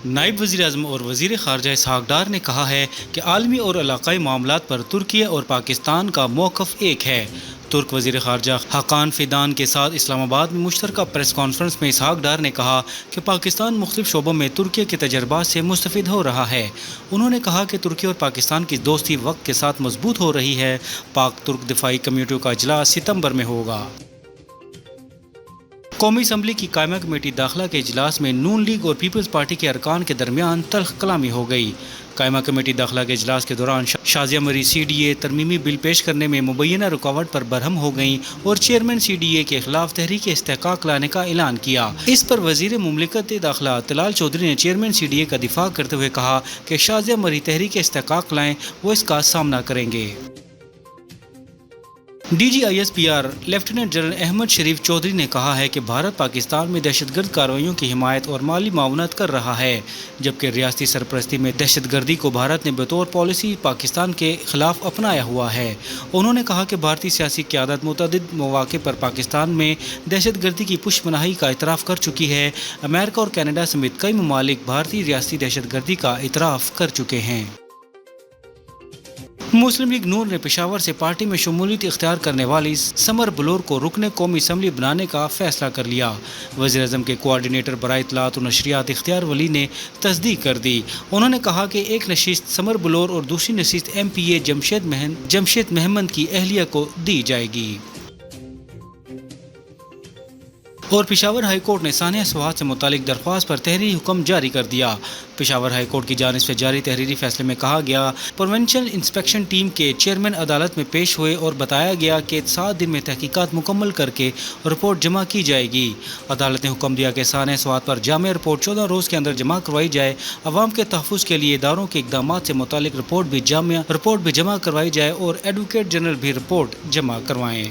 نائب وزیر اعظم اور وزیر خارجہ اسحاق ڈار نے کہا ہے کہ عالمی اور علاقائی معاملات پر ترکی اور پاکستان کا موقف ایک ہے۔ ترک وزیر خارجہ حاکان فیدان کے ساتھ اسلام آباد میں مشترکہ پریس کانفرنس میں اسحاق ڈار نے کہا کہ پاکستان مختلف شعبوں میں ترکی کے تجربات سے مستفید ہو رہا ہے۔ انہوں نے کہا کہ ترکی اور پاکستان کی دوستی وقت کے ساتھ مضبوط ہو رہی ہے۔ پاک ترک دفاعی کمیٹیوں کا اجلاس ستمبر میں ہوگا۔ قومی اسمبلی کی قائمہ کمیٹی داخلہ کے اجلاس میں نون لیگ اور پیپلز پارٹی کے ارکان کے درمیان تلخ کلامی ہو گئی۔ قائمہ کمیٹی داخلہ کے اجلاس کے دوران شازیہ مری سی ڈی اے ترمیمی بل پیش کرنے میں مبینہ رکاوٹ پر برہم ہو گئیں اور چیئرمین سی ڈی اے کے خلاف تحریک استحقاق لانے کا اعلان کیا۔ اس پر وزیر مملکت داخلہ طلال چودھری نے چیئرمین سی ڈی اے کا دفاع کرتے ہوئے کہا کہ شازیہ مری تحریک استحقاق لائیں، وہ اس کا سامنا کریں گے۔ D G I S P R lieutenant general Ahmed Sharif Chaudhry نے کہا ہے کہ بھارت پاکستان میں دہشت گرد کارروائیوں کی حمایت اور مالی معاونت کر رہا ہے، جبکہ ریاستی سرپرستی میں دہشت گردی کو بھارت نے بطور پالیسی پاکستان کے خلاف اپنایا ہوا ہے۔ انہوں نے کہا کہ بھارتی سیاسی قیادت متعدد مواقع پر پاکستان میں دہشت گردی کی پشت پناہی کا اعتراف کر چکی ہے۔ امریکہ اور کینیڈا سمیت کئی ممالک بھارتی ریاستی دہشت گردی کا اعتراف کر چکے ہیں۔ مسلم لیگ نون نے پشاور سے پارٹی میں شمولیت اختیار کرنے والی سمر بلور کو رکن قومی اسمبلی بنانے کا فیصلہ کر لیا۔ وزیر اعظم کے کوآرڈینیٹر برائے اطلاعات و نشریات اختیار ولی نے تصدیق کر دی۔ انہوں نے کہا کہ ایک نشست سمر بلور اور دوسری نشست ایم پی اے جمشید محمد کی اہلیہ کو دی جائے گی۔ اور پشاور ہائی کورٹ نے سانحہ سوات سے متعلق درخواست پر تحریری حکم جاری کر دیا۔ پشاور ہائی کورٹ کی جانب سے جاری تحریری فیصلے میں کہا گیا، پروونشل انسپیکشن ٹیم کے چیئرمین عدالت میں پیش ہوئے اور بتایا گیا کہ 7 دن میں تحقیقات مکمل کر کے رپورٹ جمع کی جائے گی۔ عدالت نے حکم دیا کہ سانحہ سوات پر جامع رپورٹ 14 روز کے اندر جمع کروائی جائے۔ عوام کے تحفظ کے لیے اداروں کے اقدامات سے متعلق رپورٹ بھی جمع کروائی جائے اور ایڈوکیٹ جنرل بھی رپورٹ جمع کروائیں۔